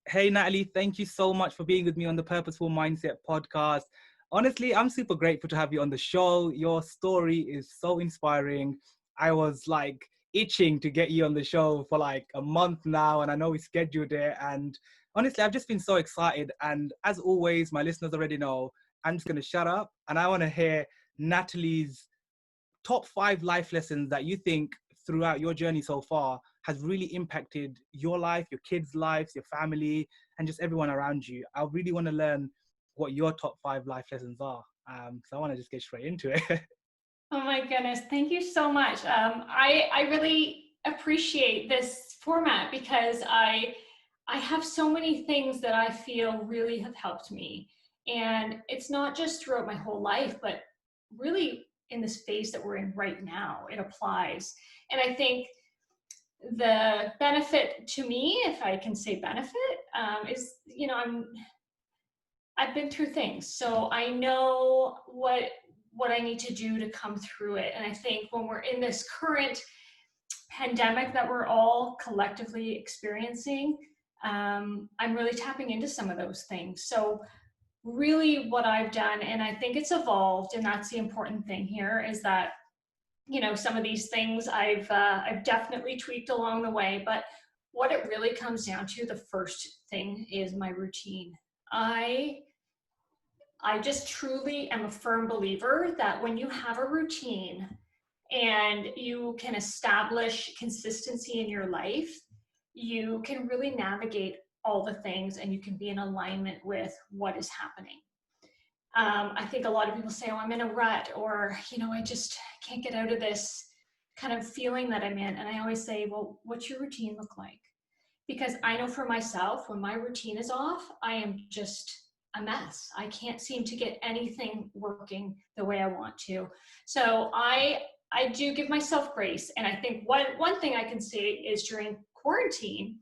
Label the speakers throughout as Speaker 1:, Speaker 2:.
Speaker 1: Hey, Natalie, thank you so much for being with me on the Purposeful Mindset podcast. Honestly, I'm super grateful to have you on the show. Your story is so inspiring. I was like itching to get you on the show for like a month now, and I know we scheduled it. And honestly, I've just been so excited. And as always, my listeners already know, I'm just going to shut up and I want to hear Natalie's top 5 life lessons that you think throughout your journey so far has really impacted your life, your kids' lives, your family, and just everyone around you. I really want to learn what your top 5 life lessons are. So I want to just get straight into it.
Speaker 2: Oh my goodness, thank you so much. I really appreciate this format because I have so many things that I feel really have helped me. And it's not just throughout my whole life, but really in this phase that we're in right now, it applies. And I think the benefit to me, if I can say benefit, is, I've been through things, so I know what I need to do to come through it. And I think when we're in this current pandemic that we're all collectively experiencing, I'm really tapping into some of those things. So really what I've done, and I think it's evolved, and that's the important thing here, is that, some of these things I've definitely tweaked along the way, but what it really comes down to, the first thing is my routine. I just truly am a firm believer that when you have a routine and you can establish consistency in your life, you can really navigate all the things and you can be in alignment with what is happening. I think a lot of people say, oh, I'm in a rut, or, I just can't get out of this kind of feeling that I'm in. And I always say, well, what's your routine look like? Because I know for myself, when my routine is off, I am just a mess. I can't seem to get anything working the way I want to. So I do give myself grace. And I think one thing I can say is during quarantine,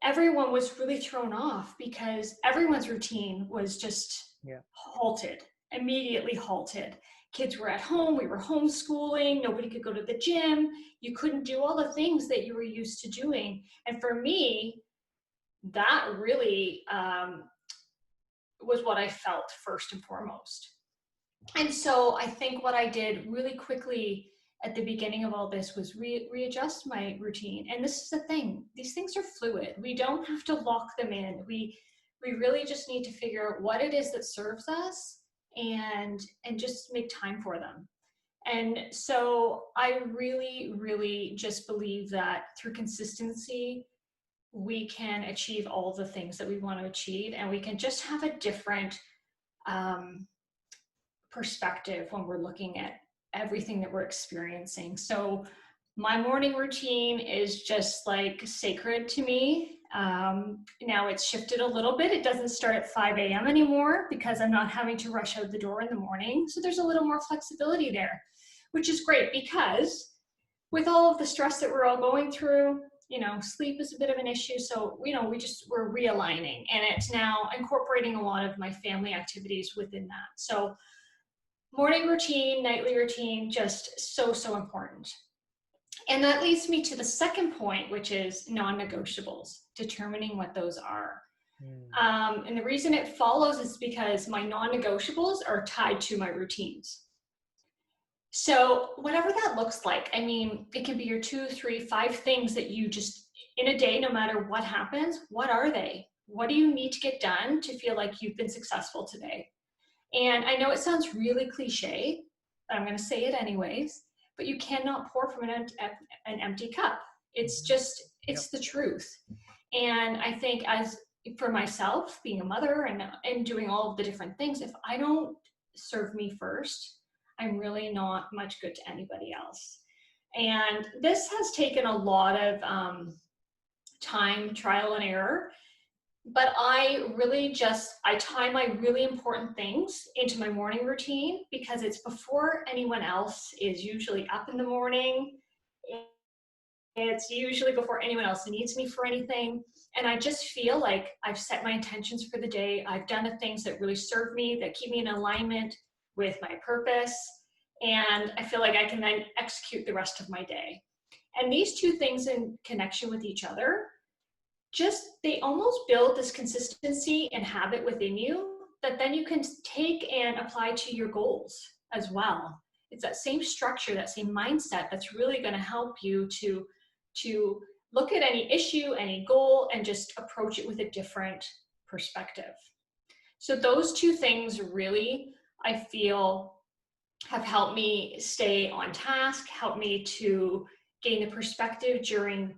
Speaker 2: everyone was really thrown off because everyone's routine was just halted, immediately halted. Kids were at home, we were homeschooling, nobody could go to the gym, you couldn't do all the things that you were used to doing. And for me, that really was what I felt first and foremost. And so I think what I did really quickly at the beginning of all this was readjust my routine. And this is the thing, these things are fluid. We don't have to lock them in. We really just need to figure out what it is that serves us and just make time for them. And so I really, really just believe that through consistency, we can achieve all the things that we want to achieve, and we can just have a different perspective when we're looking at everything that we're experiencing. So my morning routine is just like sacred to me. Now it's shifted a little bit. It doesn't start at 5 a.m. anymore because I'm not having to rush out the door in the morning. So there's a little more flexibility there, which is great because with all of the stress that we're all going through, sleep is a bit of an issue. So, we're realigning, and it's now incorporating a lot of my family activities within that. So morning routine, nightly routine, just so, so important. And that leads me to the second point, which is non-negotiables, determining what those are. And the reason it follows is because my non-negotiables are tied to my routines. So whatever that looks like, it can be your 2, 3, 5 things that you just, in a day, no matter what happens, what are they? What do you need to get done to feel like you've been successful today? And I know it sounds really cliche, but I'm going to say it anyways, but you cannot pour from an empty cup. It's just, it's the truth. And I think as for myself, being a mother and doing all of the different things, if I don't serve me first, I'm really not much good to anybody else. And this has taken a lot of time, trial and error. But I tie my really important things into my morning routine because it's before anyone else is usually up in the morning. It's usually before anyone else needs me for anything. And I just feel like I've set my intentions for the day. I've done the things that really serve me, that keep me in alignment with my purpose. And I feel like I can then execute the rest of my day. And these two things in connection with each other they almost build this consistency and habit within you that then you can take and apply to your goals as well. It's that same structure, that same mindset that's really going to help you to look at any issue, any goal, and just approach it with a different perspective. So those two things really, I feel, have helped me stay on task, helped me to gain the perspective during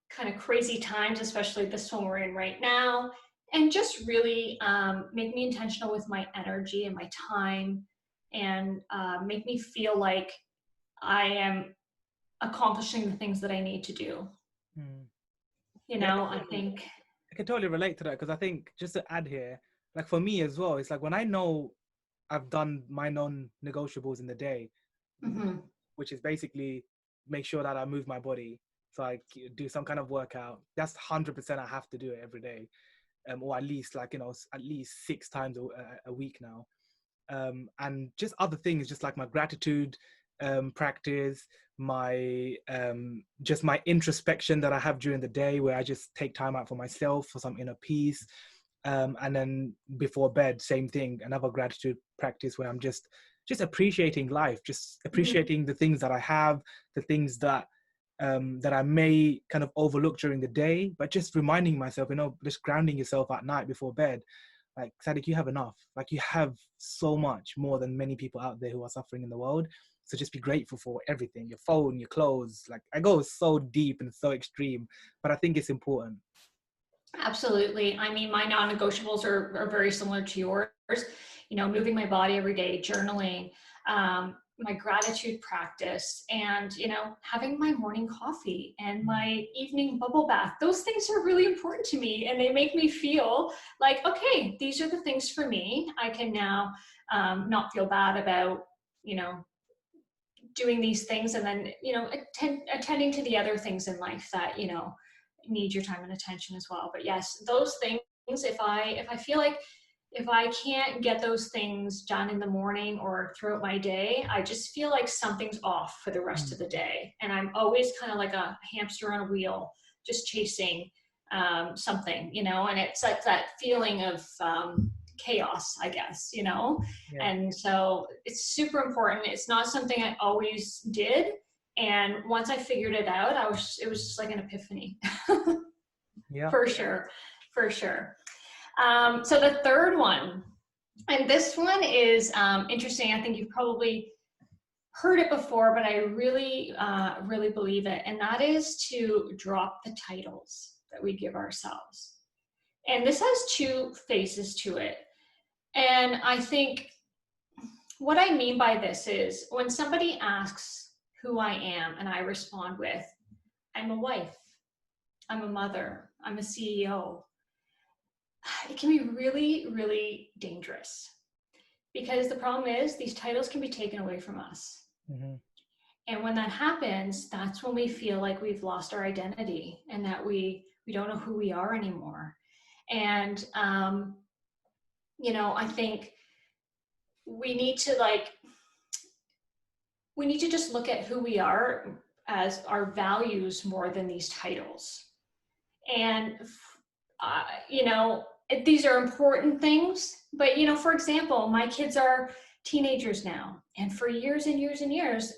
Speaker 2: kind of crazy times, especially this one we're in right now, and just really make me intentional with my energy and my time, and make me feel like I am accomplishing the things that I need to do. You know, I think
Speaker 1: I can totally relate to that, because I think, just to add here, like for me as well, it's like when I know I've done my non-negotiables in the day, which is basically make sure that I move my body. So I do some kind of workout. That's 100%. I have to do it every day, or at least at least 6 times a week now. And just other things, just like my gratitude practice, my just my introspection that I have during the day, where I just take time out for myself for some inner peace. And then before bed, same thing, another gratitude practice where I'm just appreciating life, just appreciating the things that I have, the things that I may kind of overlook during the day, but just reminding myself, just grounding yourself at night before bed. Like, Sadiq, you have enough. Like, you have so much more than many people out there who are suffering in the world. So just be grateful for everything, your phone, your clothes. Like, I go so deep and so extreme, but I think it's important.
Speaker 2: Absolutely. I mean, my non-negotiables are very similar to yours. Moving my body every day, journaling, my gratitude practice, and, having my morning coffee and my evening bubble bath. Those things are really important to me, and they make me feel like, okay, these are the things for me. I can now not feel bad about, doing these things, and then, attending to the other things in life that, need your time and attention as well. But yes, those things, if I feel like if I can't get those things done in the morning or throughout my day, I just feel like something's off for the rest of the day. And I'm always kind of like a hamster on a wheel, just chasing something, and it's like that feeling of chaos, I guess,
Speaker 1: Yeah.
Speaker 2: And so it's super important. It's not something I always did. And once I figured it out, it was just like an epiphany.
Speaker 1: Yeah.
Speaker 2: For sure. So the third one, and this one is interesting. I think you've probably heard it before, but I really, really believe it. And that is to drop the titles that we give ourselves. And this has 2 phases to it. And I think what I mean by this is when somebody asks who I am, and I respond with, I'm a wife, I'm a mother, I'm a CEO, it can be really, really dangerous, because the problem is these titles can be taken away from us. And when that happens, that's when we feel like we've lost our identity and that we don't know who we are anymore. And, I think we need to just look at who we are as our values more than these titles. And, these are important things, but, for example, my kids are teenagers now, and for years and years and years,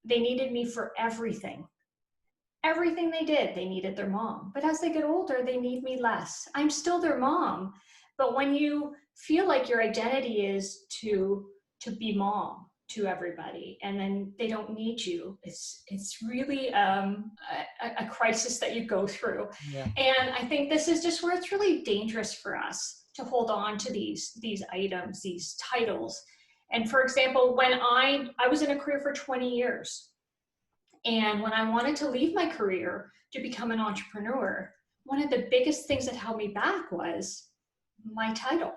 Speaker 2: they needed me for everything. Everything they did, they needed their mom. But as they get older, they need me less. I'm still their mom. But when you feel like your identity is to be mom to everybody, and then they don't need you, it's really a crisis that you go through.
Speaker 1: Yeah.
Speaker 2: And I think this is just where it's really dangerous for us to hold on to these items, these titles. And for example, when I was in a career for 20 years, and when I wanted to leave my career to become an entrepreneur, one of the biggest things that held me back was my title.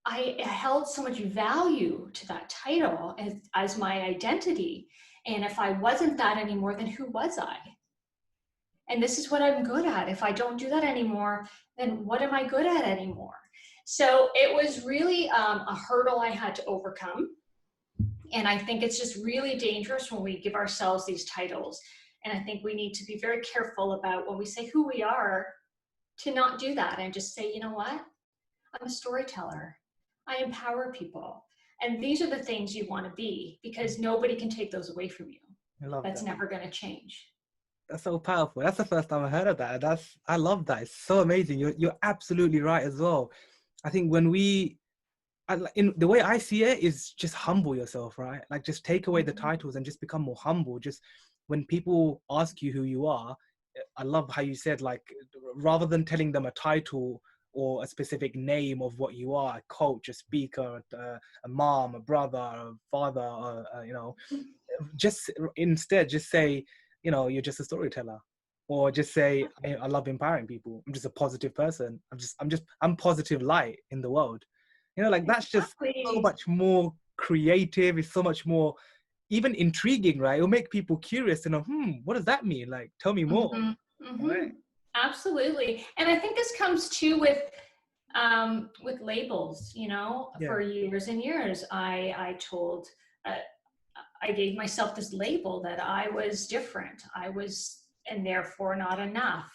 Speaker 2: I held so much value to that title as my identity. And if I wasn't that anymore, then who was I? And this is what I'm good at. If I don't do that anymore, then what am I good at anymore? So it was really a hurdle I had to overcome. And I think it's just really dangerous when we give ourselves these titles. And I think we need to be very careful about when we say who we are, to not do that and just say, you know what? I'm a storyteller. I empower people. And these are the things you want to be, because nobody can take those away from you.
Speaker 1: I love
Speaker 2: That's
Speaker 1: that.
Speaker 2: never going to change.
Speaker 1: That's so powerful. That's the first time I heard of that. I love that. It's so amazing. You're absolutely right as well. I think when in the way I see it is just humble yourself, right? Like just take away the titles and just become more humble. Just when people ask you who you are, I love how you said, like, rather than telling them a title or a specific name of what you are, a coach, a speaker, a mom, a brother, a father, just instead just say, you're just a storyteller, or just say, I love empowering people. I'm just a positive person. I'm positive light in the world. Like that's just so
Speaker 2: Exactly.
Speaker 1: much more creative. It's so much more even intriguing, right? It'll make people curious to know, what does that mean? Like, tell me more.
Speaker 2: Mm-hmm.
Speaker 1: Right?
Speaker 2: Mm-hmm. Absolutely. And I think this comes too with labels,
Speaker 1: Yeah.
Speaker 2: for years and years, uh, I gave myself this label that I was different. And therefore not enough.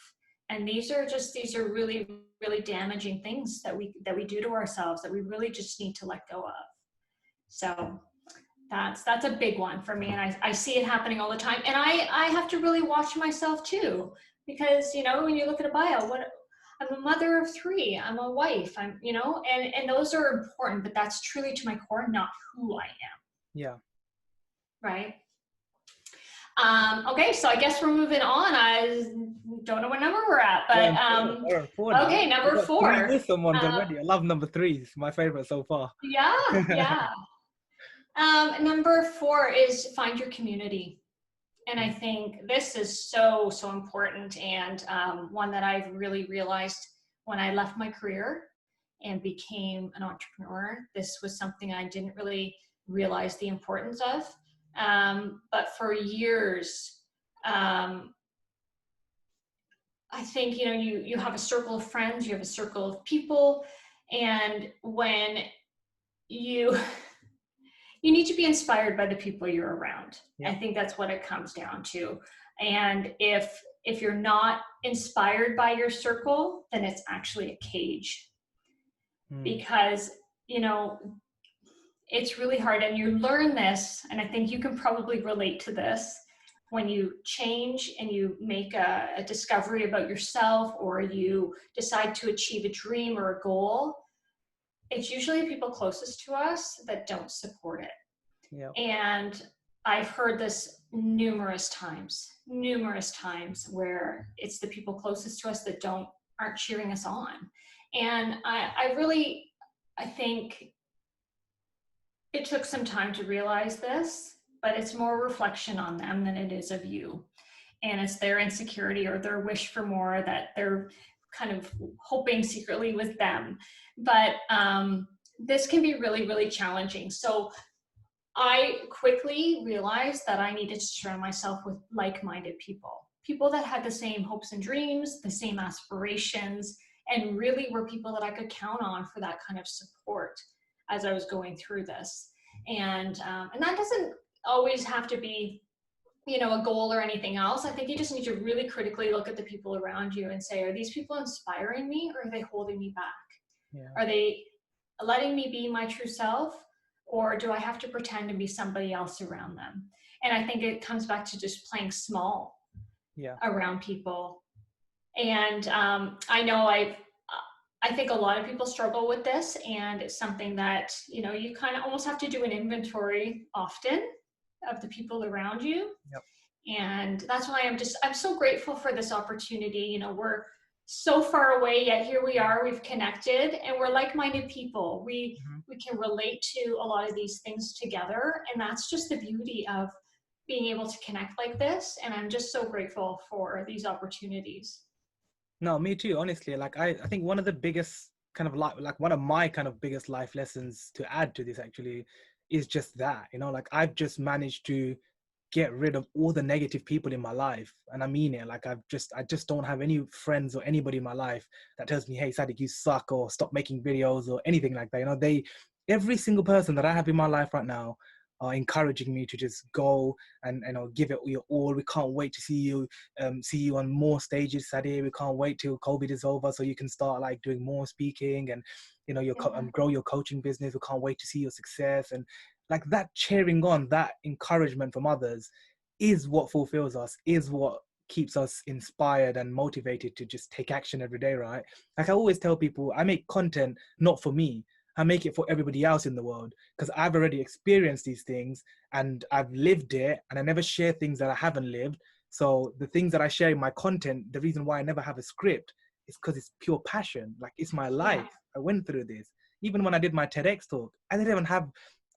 Speaker 2: And these are really, really damaging things that we do to ourselves that we really just need to let go of. So that's a big one for me. And I see it happening all the time. And I have to really watch myself too, because, when you look at a bio, I'm a mother of 3, I'm a wife, and those are important, but that's truly to my core, not who I am.
Speaker 1: Yeah.
Speaker 2: Right. Okay, so I guess we're moving on. I don't know what number we're at, but
Speaker 1: We're on 4 now.
Speaker 2: okay,
Speaker 1: We
Speaker 2: number
Speaker 1: got 3
Speaker 2: 4.
Speaker 1: awesome ones already. I love number 3. It's my favorite so far.
Speaker 2: Yeah, yeah. Number 4 is find your community. And I think this is so, so important, and one that I've really realized when I left my career and became an entrepreneur. This was something I didn't really realize the importance of. But for years, I think, you have a circle of friends, you have a circle of people, and when you you need to be inspired by the people you're around.
Speaker 1: Yeah.
Speaker 2: I think that's what it comes down to. And if you're not inspired by your circle, then it's actually a cage. Because, it's really hard, and you learn this, and I think you can probably relate to this, when you change and you make a discovery about yourself, or you decide to achieve a dream or a goal, it's usually people closest to us that don't support it.
Speaker 1: Yeah.
Speaker 2: And I've heard this numerous times where it's the people closest to us that aren't cheering us on. And I think it took some time to realize this, but it's more reflection on them than it is of you. And it's their insecurity or their wish for more that they're kind of hoping secretly with them. But this can be really, really challenging. So I quickly realized that I needed to surround myself with like-minded people that had the same hopes and dreams, the same aspirations, and really were people that I could count on for that kind of support as I was going through this. And that doesn't always have to be, a goal or anything else. I think you just need to really critically look at the people around you and say, are these people inspiring me, or are they holding me back?
Speaker 1: Yeah.
Speaker 2: Are they letting me be my true self, or do I have to pretend to be somebody else around them? And I think it comes back to just playing small around people. And I know I think a lot of people struggle with this, and it's something that, you kind of almost have to do an inventory often of the people around you.
Speaker 1: Yep.
Speaker 2: And that's why I'm so grateful for this opportunity. We're so far away, yet here we are, we've connected, and we're like-minded people. We can relate to a lot of these things together, and that's just the beauty of being able to connect like this. And I'm just so grateful for these opportunities.
Speaker 1: No, me too, honestly. Like I think one of the biggest kind of like one of my kind of biggest life lessons to add to this actually is just that, like I've just managed to get rid of all the negative people in my life. And I mean it, like I just don't have any friends or anybody in my life that tells me, hey, Sadiq, you suck, or stop making videos or anything like that. Every single person that I have in my life right now are encouraging me to just go and give it your all. We can't wait to see you on more stages, Sadie. We can't wait till COVID is over so you can start like doing more speaking and grow your coaching business. We can't wait to see your success. And like that cheering on, that encouragement from others is what fulfills us, is what keeps us inspired and motivated to just take action every day, right? Like I always tell people, I make content not for me. I make it for everybody else in the world because I've already experienced these things and I've lived it, and I never share things that I haven't lived. So the things that I share in my content, the reason why I never have a script is because it's pure passion. Like it's my life. I went through this. Even when I did my TEDx talk,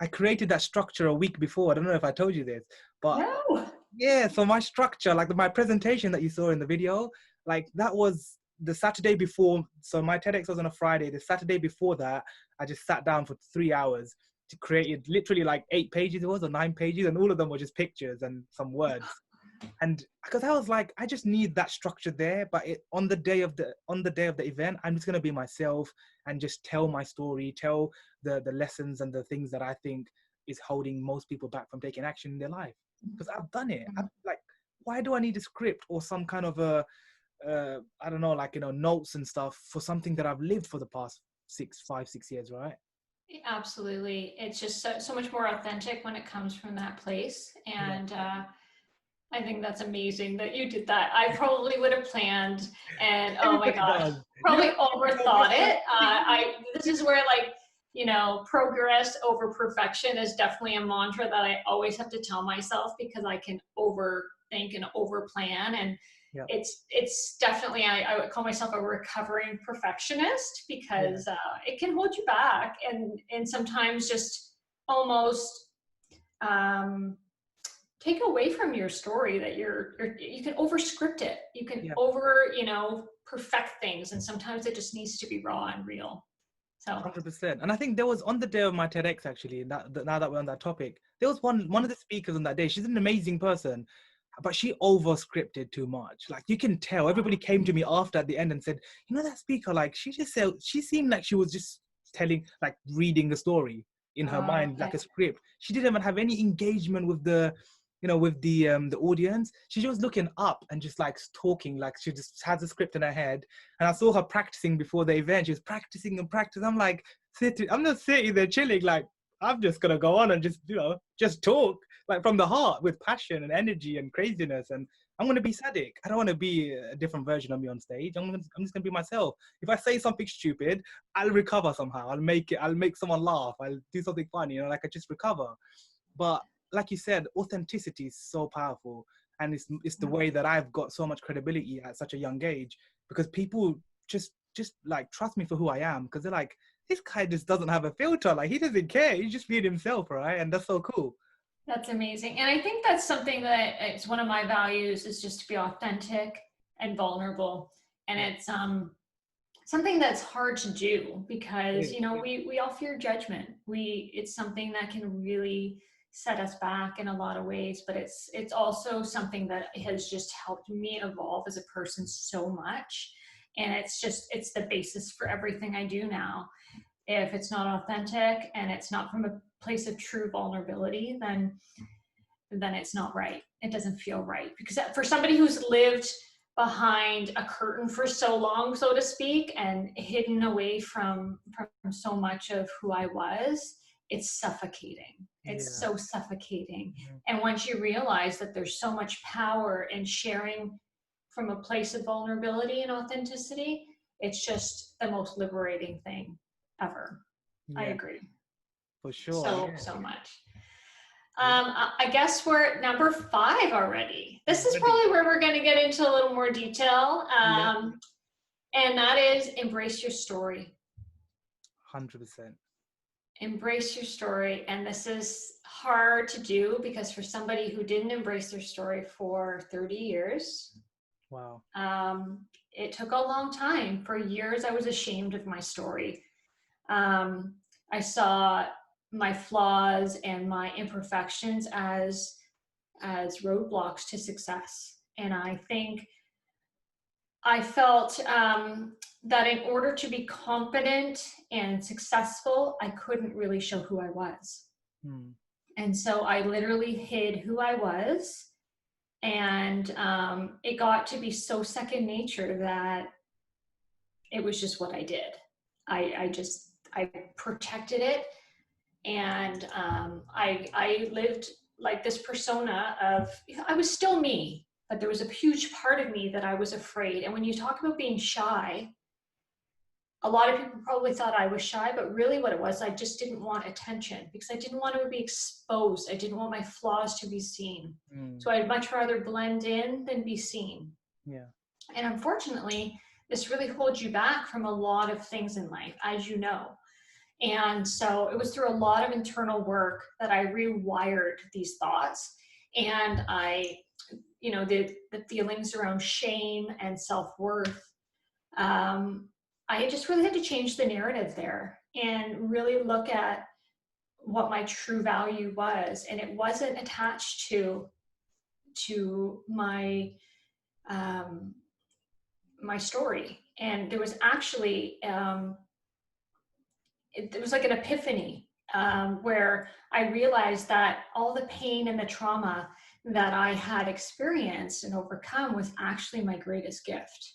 Speaker 1: I created that structure a week before. I don't know if I told you this, but
Speaker 2: No.
Speaker 1: yeah, so my structure, like my presentation that you saw in the video, like that was the Saturday before. So my TEDx was on a Friday. The Saturday before that, I just sat down for 3 hours to create it, literally like 8 pages it was, or 9 pages, and all of them were just pictures and some words. And because I was like, I just need that structure there. But on the day of the event, I'm just gonna be myself and just tell my story, tell the lessons and the things that I think is holding most people back from taking action in their life. Because I've done it. I'm like, why do I need a script or some kind of I don't know, like, notes and stuff for something that I've lived for the past 6 years, right?
Speaker 2: Absolutely. It's just so much more authentic when it comes from that place. And I think that's amazing that you did that. I probably would have planned and oh my
Speaker 1: Everybody
Speaker 2: gosh,
Speaker 1: does.
Speaker 2: probably overthought it. This is where progress over perfection is definitely a mantra that I always have to tell myself because I can overthink and overplan. And
Speaker 1: Yeah.
Speaker 2: it's definitely, I would call myself a recovering perfectionist because it can hold you back and sometimes just almost take away from your story that you can over script it. You can over, perfect things. And sometimes it just needs to be raw and real. So
Speaker 1: 100%. And I think there was on the day of my TEDx, actually, now that we're on that topic, there was one of the speakers on that day. She's an amazing person, but she over scripted too much. Like you can tell, everybody came to me after at the end and said, that speaker, like she seemed like she was just reading the story in her mind, like a script. She didn't even have any engagement with the audience. She was looking up and just like talking, like she just has a script in her head. And I saw her practicing before the event. She was practicing and practicing. I'm like, I'm not sitting there chilling, like I'm just gonna go on and just talk like from the heart with passion and energy and craziness. And I'm gonna be Sadiq. I don't want to be a different version of me on stage. I'm just gonna be myself. If I say something stupid, I'll recover somehow. I'll make someone laugh. I'll do something funny. I just recover. But like you said, authenticity is so powerful, and it's the way that I've got so much credibility at such a young age, because people just like trust me for who I am, because they're like, this guy just doesn't have a filter, like he doesn't care, he's just being himself, right? And that's so cool.
Speaker 2: That's amazing. And I think that's something that it's one of my values, is just to be authentic and vulnerable. And it's something that's hard to do because we all fear judgment. It's something that can really set us back in a lot of ways, but it's also something that has just helped me evolve as a person so much. And it's the basis for everything I do now. If it's not authentic and it's not from a place of true vulnerability, then it's not right. It doesn't feel right, because for somebody who's lived behind a curtain for so long, so to speak, and hidden away from so much of who I was, it's suffocating. It's so suffocating. And once you realize that there's so much power in sharing from a place of vulnerability and authenticity, it's just the most liberating thing ever. I agree.
Speaker 1: For sure.
Speaker 2: So much. I guess we're at number 5 already. This is probably where we're going to get into a little more detail. And that is embrace your story.
Speaker 1: 100%.
Speaker 2: Embrace your story. And this is hard to do because for somebody who didn't embrace their story for 30 years,
Speaker 1: wow.
Speaker 2: It took a long time. For years, I was ashamed of my story. I saw my flaws and my imperfections as roadblocks to success. And I think I felt that in order to be competent and successful, I couldn't really show who I was. And so I literally hid who I was. And it got to be so second nature that it was just what I did. I protected it. And I lived like this persona of, I was still me, but there was a huge part of me that I was afraid. And when you talk about being shy, a lot of people probably thought I was shy, but really what it was, I just didn't want attention because I didn't want to be exposed. I didn't want my flaws to be seen. So I'd much rather blend in than be seen.
Speaker 1: Yeah.
Speaker 2: And unfortunately, this really holds you back from a lot of things in life, as you know. And so it was through a lot of internal work that I rewired these thoughts. And I, the feelings around shame and self-worth, I just really had to change the narrative there and really look at what my true value was. And it wasn't attached to my, my story. And there was actually, it was like an epiphany where I realized that all the pain and the trauma that I had experienced and overcome was actually my greatest gift.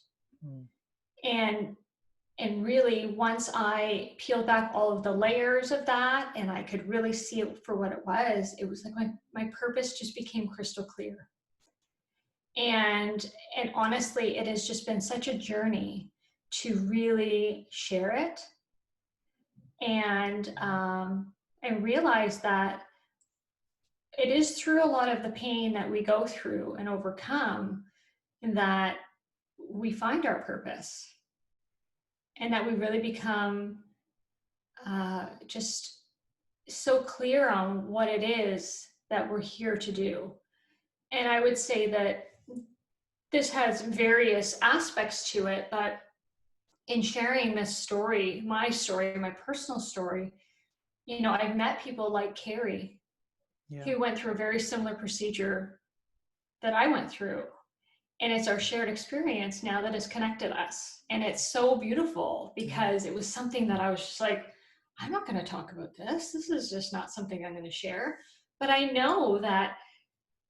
Speaker 2: And really, once I peeled back all of the layers of that and I could really see it for what it was like my purpose just became crystal clear. And honestly, it has just been such a journey to really share it and realize that it is through a lot of the pain that we go through and overcome that we find our purpose and that we really become just so clear on what it is that we're here to do. And I would say that this has various aspects to it, but in sharing this story, my personal story, I've met people like Carrie, who went through a very similar procedure that I went through. And it's our shared experience now that has connected us. And it's so beautiful because it was something that I was just like, I'm not going to talk about this. This is just not something I'm going to share. But I know that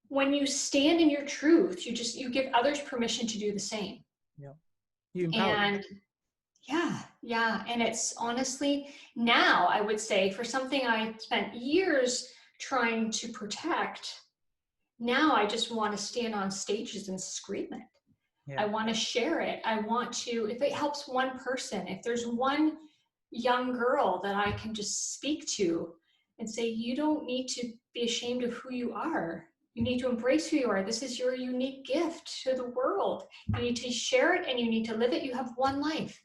Speaker 2: when you stand in your truth, you give others permission to do the same.
Speaker 1: Yeah. You empower them.
Speaker 2: Yeah. And it's honestly, now I would say for something I spent years trying to protect, now I just want to stand on stages and scream it. Yeah. I want to share it. I want to, if it helps one person, if there's one young girl that I can just speak to and say, you don't need to be ashamed of who you are. You need to embrace who you are. This is your unique gift to the world. You need to share it and you need to live it. You have one life.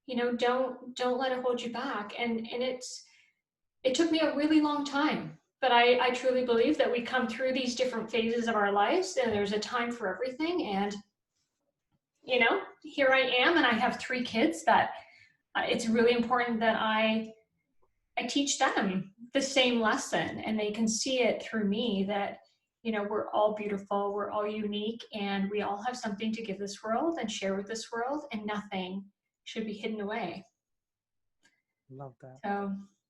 Speaker 2: Don't let it hold you back. And it took me a really long time. But I truly believe that we come through these different phases of our lives and there's a time for everything. And, here I am and I have 3 kids that it's really important that I teach them the same lesson and they can see it through me that, we're all beautiful, we're all unique, and we all have something to give this world and share with this world, and nothing should be hidden away.
Speaker 1: Love that.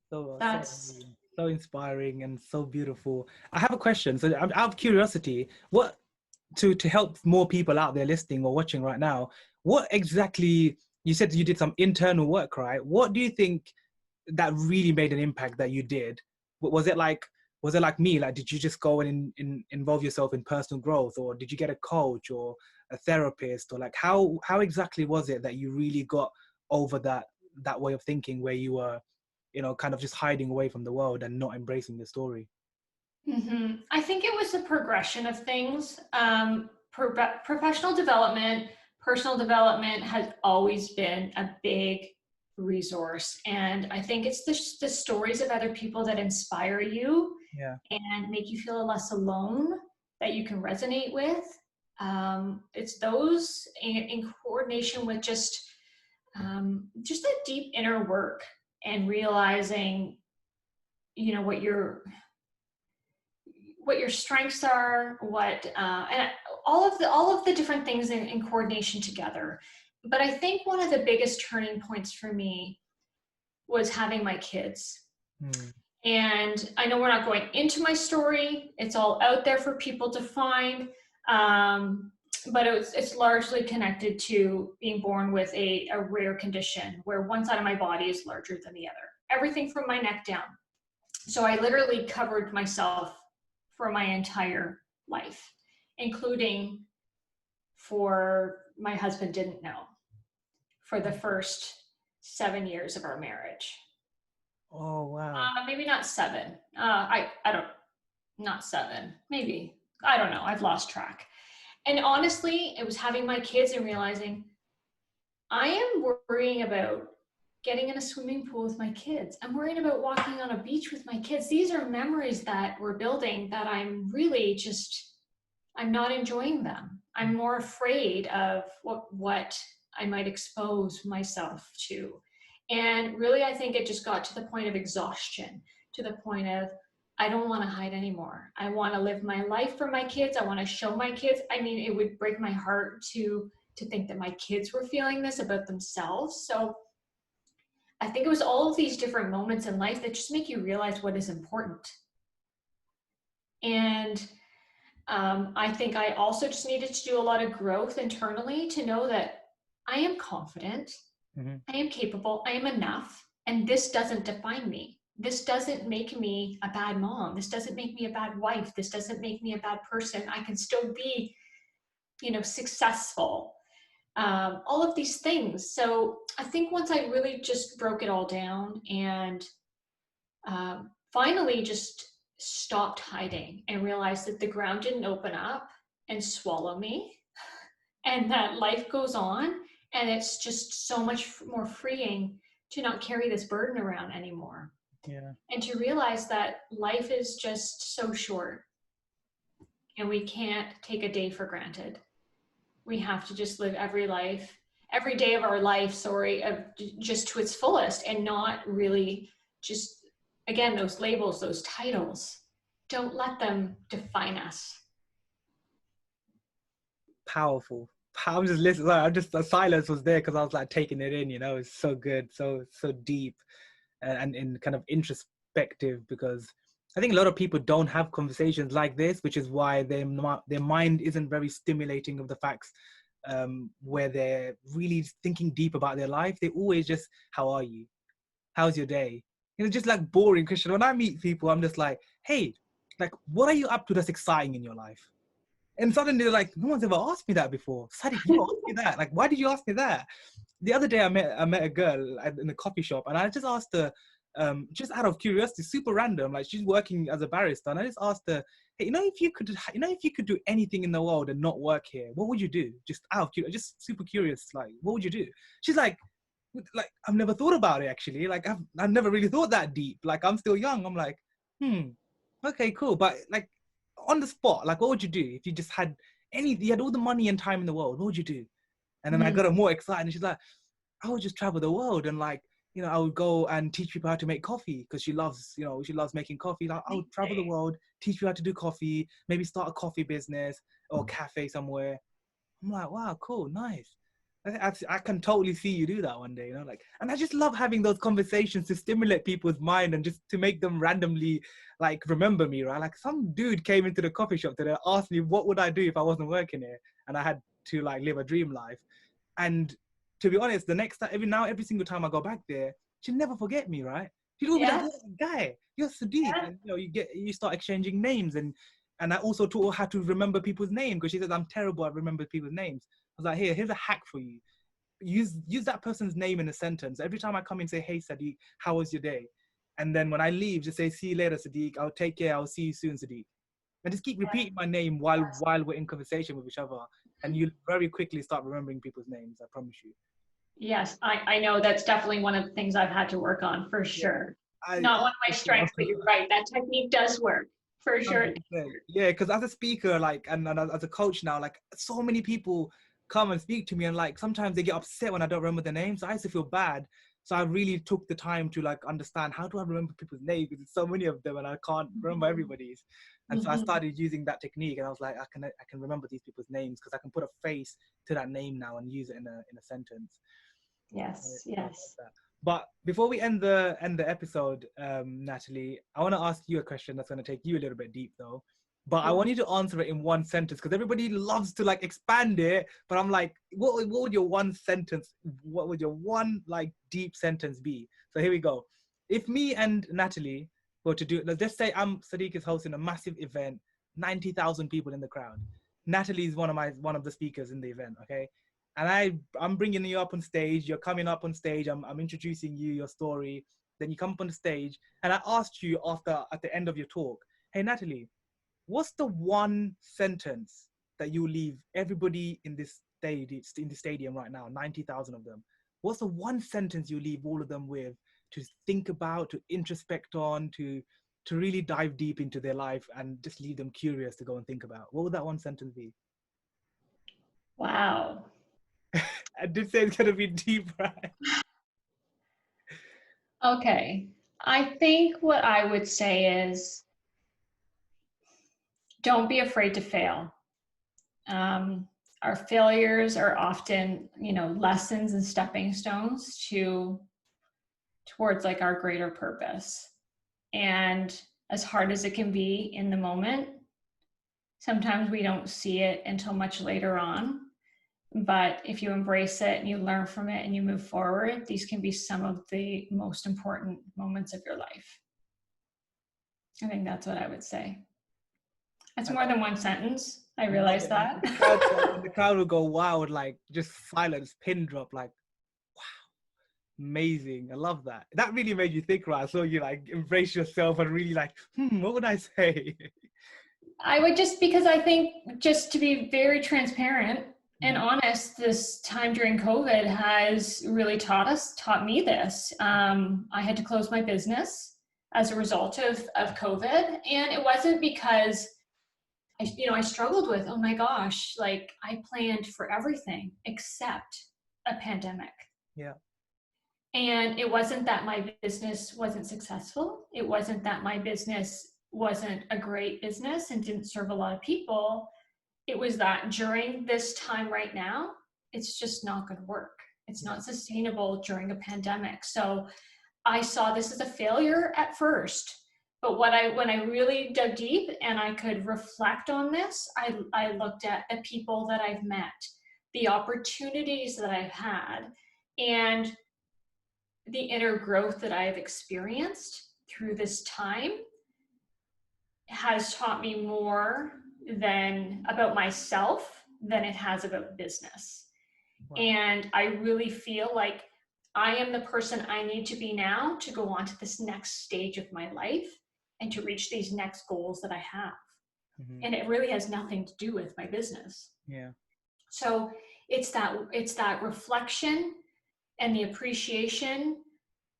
Speaker 2: So that's
Speaker 1: so inspiring and so beautiful. I have a question. So out of curiosity, what to help more people out there listening or watching right now, what exactly, you said you did some internal work, right? What do you think that really made an impact that you did? Was it like me? Like, did you just go and involve yourself in personal growth, or did you get a coach or a therapist, or like how exactly was it that you really got over that way of thinking where you were, kind of just hiding away from the world and not embracing the story?
Speaker 2: Mm-hmm. I think it was a progression of things. Professional development, personal development has always been a big resource. And I think it's the stories of other people that inspire you and make you feel less alone, that you can resonate with. It's those in coordination with just that deep inner work and realizing, what your strengths are, and all of the different things in coordination together. But I think one of the biggest turning points for me was having my kids. And I know we're not going into my story. It's all out there for people to find. But it's largely connected to being born with a rare condition where one side of my body is larger than the other. Everything from my neck down. So I literally covered myself for my entire life, including for my husband didn't know for the first 7 years of our marriage.
Speaker 1: Oh, wow.
Speaker 2: Maybe not 7. I don't, not 7, maybe. I don't know. I've lost track. And honestly, it was having my kids and realizing I am worrying about getting in a swimming pool with my kids. I'm worrying about walking on a beach with my kids. These are memories that we're building that I'm really I'm not enjoying them. I'm more afraid of what I might expose myself to. And really, I think it just got to the point of exhaustion, to the point of, I don't want to hide anymore. I want to live my life for my kids. I want to show my kids. I mean, it would break my heart to think that my kids were feeling this about themselves. So I think it was all of these different moments in life that just make you realize what is important. And I think I also just needed to do a lot of growth internally to know that I am confident,
Speaker 1: Mm-hmm.
Speaker 2: I am capable, I am enough, and this doesn't define me. This doesn't make me a bad mom. This doesn't make me a bad wife. This doesn't make me a bad person. I can still be, successful. All of these things. So I think once I really just broke it all down and finally just stopped hiding and realized that the ground didn't open up and swallow me, and that life goes on, and it's just so much more freeing to not carry this burden around anymore.
Speaker 1: Yeah.
Speaker 2: And to realize that life is just so short and we can't take a day for granted. We have to just live every day of our life, just to its fullest, and not really just, again, those labels, those titles, don't let them define us.
Speaker 1: Powerful. I'm just listening. The silence was there because I was like taking it in. It's so good, so deep, and in kind of introspective. Because I think a lot of people don't have conversations like this, which is why their mind isn't very stimulating of the facts, where they're really thinking deep about their life. They always just, how are you? How's your day? Just like boring question. When I meet people, I'm just like, hey, like, what are you up to that's exciting in your life? And suddenly they're like, no one's ever asked me that before. Sadiq, you asked me that. Like, why did you ask me that? The other day I met a girl in a coffee shop, and I just asked her, just out of curiosity, super random, like she's working as a barista, and I just asked her, hey, if you could do anything in the world and not work here, what would you do? Just out of curiosity, just super curious, like, what would you do? She's like, I've never thought about it actually. Like I've never really thought that deep. Like I'm still young. I'm like, okay, cool. But like on the spot, like what would you do if you just had you had all the money and time in the world? What would you do? And then I got her more excited, and she's like, I would just travel the world, and like, I would go and teach people how to make coffee because she loves making coffee. Like, I would travel the world, teach you how to do coffee, maybe start a coffee business or cafe somewhere. I'm like, wow, cool, nice. I can totally see you do that one day, like, and I just love having those conversations to stimulate people's mind and just to make them randomly like remember me, right? Like some dude came into the coffee shop today, asked me what would I do if I wasn't working here, and I had to like live a dream life. And to be honest, the next time, every single time I go back there, she'll never forget me, right? She'll always be like, guy, you're Sadiq. Yeah. And you start exchanging names, and I also taught her how to remember people's names because she said I'm terrible at remembering people's names. I was like, here's a hack for you. Use that person's name in a sentence. Every time I come in, say, hey, Sadiq, how was your day? And then when I leave, just say, see you later, Sadiq. I'll take care. I'll see you soon, Sadiq. And just keep repeating my name while we're in conversation with each other. And you'll very quickly start remembering people's names, I promise you.
Speaker 2: Yes, I know that's definitely one of the things I've had to work on for sure. Not one of my strengths, but you're right. That technique does work for sure.
Speaker 1: 100%. Yeah, because as a speaker, like, and as a coach now, like, so many people come and speak to me, and like sometimes they get upset when I don't remember their names. So I used to feel bad. So I really took the time to like understand, how do I remember people's names? Because there's so many of them and I can't remember everybody's. And so I started using that technique, and I was like, I can remember these people's names because I can put a face to that name now and use it in a sentence.
Speaker 2: Yes.
Speaker 1: But before we end the episode, Natalie, I want to ask you a question that's going to take you a little bit deep, though. But I want you to answer it in one sentence because everybody loves to like expand it. But I'm like, what would your one sentence? What would your one like deep sentence be? So here we go. If me and Natalie were to do, let's just say Sadiq is hosting a massive event, 90,000 people in the crowd. Natalie is one of the speakers in the event. Okay, and I'm bringing you up on stage. You're coming up on stage. I'm introducing you, your story. Then you come up on the stage, and I asked you at the end of your talk, hey Natalie, what's the one sentence that you leave everybody in this stadium right now, 90,000 of them? What's the one sentence you leave all of them with to think about, to introspect on, to really dive deep into their life and just leave them curious to go and think about? What would that one sentence be?
Speaker 2: Wow.
Speaker 1: I did say it's going to be deep, right?
Speaker 2: Okay. I think what I would say is don't be afraid to fail. Our failures are often, lessons and stepping stones towards like our greater purpose. And as hard as it can be in the moment, sometimes we don't see it until much later on. But if you embrace it and you learn from it and you move forward, these can be some of the most important moments of your life. I think that's what I would say. That's more than one sentence. I realize that.
Speaker 1: The crowd will go wild, like just silence, pin drop, like, wow, amazing. I love that. That really made you think, right? So you like embrace yourself and really like, what would I say?
Speaker 2: I would because I think just to be very transparent and honest, this time during COVID has really taught me this. I had to close my business as a result of COVID. And it wasn't because I struggled with, oh my gosh, like I planned for everything except a pandemic.
Speaker 1: Yeah.
Speaker 2: And it wasn't that my business wasn't successful. It wasn't that my business wasn't a great business and didn't serve a lot of people. It was that during this time right now, it's just not going to work. It's not sustainable during a pandemic. So I saw this as a failure at first. But when I really dug deep and I could reflect on this, I looked at the people that I've met, the opportunities that I've had, and the inner growth that I've experienced through this time has taught me more about myself than it has about business. Wow. And I really feel like I am the person I need to be now to go on to this next stage of my life and to reach these next goals that I have. Mm-hmm. And it really has nothing to do with my business.
Speaker 1: Yeah.
Speaker 2: So it's that reflection and the appreciation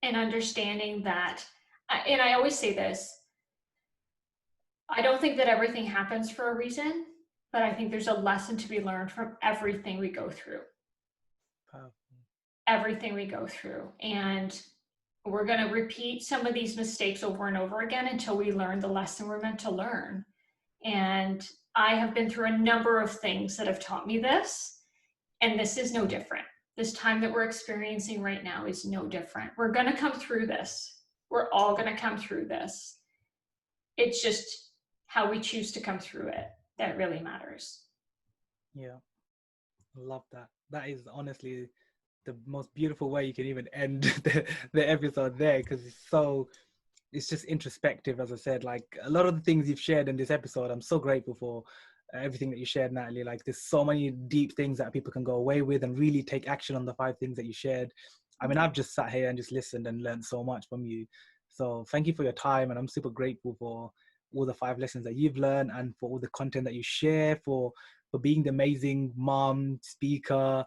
Speaker 2: and understanding that, and I always say this, I don't think that everything happens for a reason, but I think there's a lesson to be learned from everything we go through. Everything we go through. And we're going to repeat some of these mistakes over and over again until we learn the lesson we're meant to learn. And I have been through a number of things that have taught me this, and this is no different. This time that we're experiencing right now is no different. We're going to come through this. We're all going to come through this. It's just how we choose to come through it that really matters.
Speaker 1: Yeah, I love that. That is honestly the most beautiful way you can even end the episode there, because it's just introspective. As I said, like a lot of the things you've shared in this episode, I'm so grateful for everything that you shared, Natalie. Like there's so many deep things that people can go away with and really take action on the 5 things that you shared. I mean, I've just sat here and just listened and learned so much from you. So thank you for your time, and I'm super grateful for all the 5 lessons that you've learned and for all the content that you share, for being the amazing mom, speaker,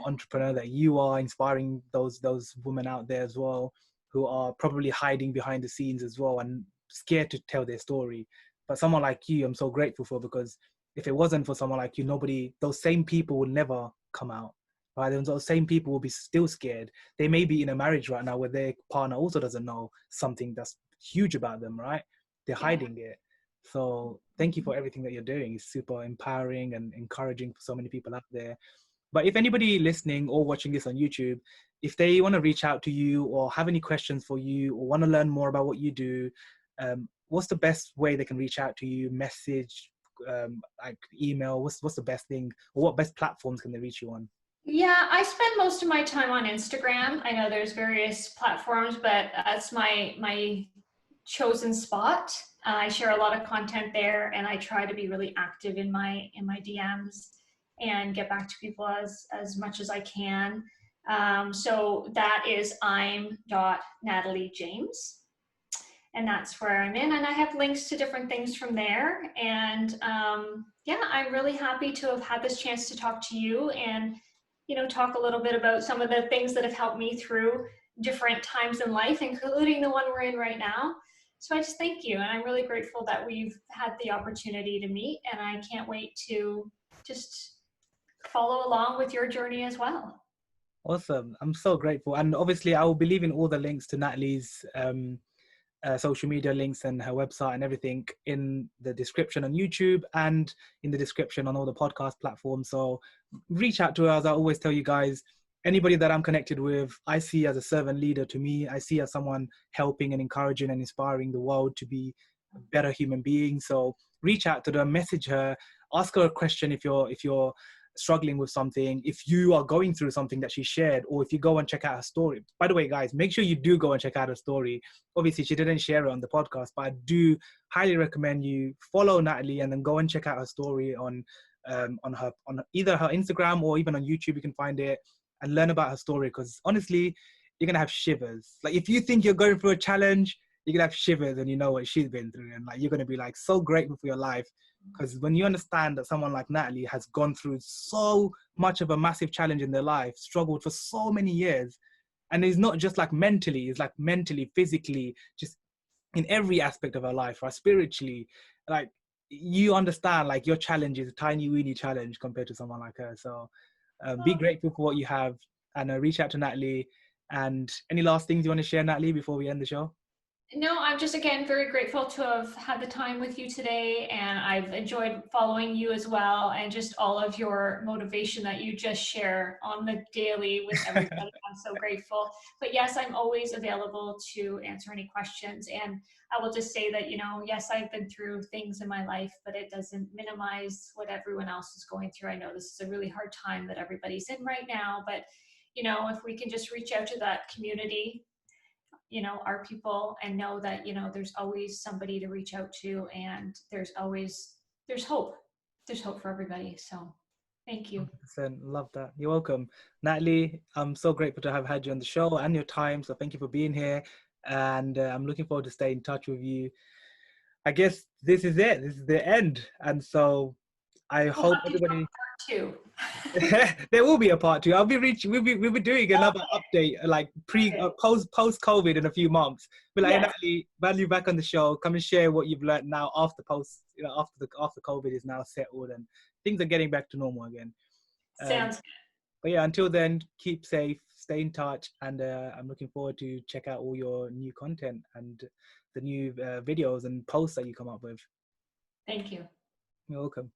Speaker 1: entrepreneur that you are, inspiring those women out there as well who are probably hiding behind the scenes as well and scared to tell their story. But someone like you, I'm so grateful for, because if it wasn't for someone like you, those same people would never come out, right? And those same people will be still scared. They may be in a marriage right now where their partner also doesn't know something that's huge about them, right? They're hiding it. So thank you for everything that you're doing. It's super empowering and encouraging for so many people out there. But if anybody listening or watching this on YouTube if they want to reach out to you or have any questions for you or want to learn more about what you do, what's the best way they can reach out to you? Message, like email? What's the best thing, or what best platforms can they reach you on?
Speaker 2: Yeah, I spend most of my time on Instagram. I know there's various platforms, but that's my chosen spot. I share a lot of content there, and I try to be really active in my DMs and get back to people as much as I can. So that is I'm.Natalie James. And that's where I'm in. And I have links to different things from there. And yeah, I'm really happy to have had this chance to talk to you and, talk a little bit about some of the things that have helped me through different times in life, including the one we're in right now. So I just thank you. And I'm really grateful that we've had the opportunity to meet. And I can't wait to just follow along with your journey as well.
Speaker 1: Awesome. I'm so grateful. And obviously I will be leaving all the links to Natalie's social media links and her website and everything in the description on YouTube and in the description on all the podcast platforms. So reach out to her. As I always tell you guys, anybody that I'm connected with, I see as a servant leader to me. I see as someone helping and encouraging and inspiring the world to be a better human being. So reach out to them, message her, ask her a question if you're struggling with something, if you are going through something that she shared, or if you go and check out her story. By the way, guys, make sure you do go and check out her story. Obviously she didn't share it on the podcast, but I do highly recommend you follow Natalie and then go and check out her story on either her Instagram or even on YouTube. You can find it and learn about her story, because honestly you're gonna have shivers. Like if you think you're going through a challenge, you're gonna have shivers and you know what she's been through, and like you're gonna be like so grateful for your life. Because when you understand that someone like Natalie has gone through so much of a massive challenge in their life, struggled for so many years, and it's not just like mentally, it's like mentally, physically, just in every aspect of her life, right? Spiritually, like you understand like your challenge is a tiny weeny challenge compared to someone like her. So be grateful for what you have, and reach out to Natalie. And any last things you want to share, Natalie, before we end the show?
Speaker 2: No, I'm just, again, very grateful to have had the time with you today, and I've enjoyed following you as well, and just all of your motivation that you just share on the daily with everybody. I'm so grateful. But yes, I'm always available to answer any questions, and I will just say that, yes, I've been through things in my life, but it doesn't minimize what everyone else is going through. I know this is a really hard time that everybody's in right now, but if we can just reach out to that community, our people, and know that, there's always somebody to reach out to, and there's hope. There's hope for everybody. So thank you.
Speaker 1: 100%. Love that. You're welcome. Natalie, I'm so grateful to have had you on the show and your time. So thank you for being here. And I'm looking forward to staying in touch with you. I guess this is it. This is the end. And so I hope everybody...
Speaker 2: Two.
Speaker 1: There will be a part two. We'll be doing another update, like post COVID in a few months. But like, Natalie, value back on the show. Come and share what you've learned now after after COVID is now settled and things are getting back to normal again.
Speaker 2: Sounds good.
Speaker 1: But yeah, until then, keep safe, stay in touch, and I'm looking forward to check out all your new content and the new videos and posts that you come up with.
Speaker 2: Thank you.
Speaker 1: You're welcome.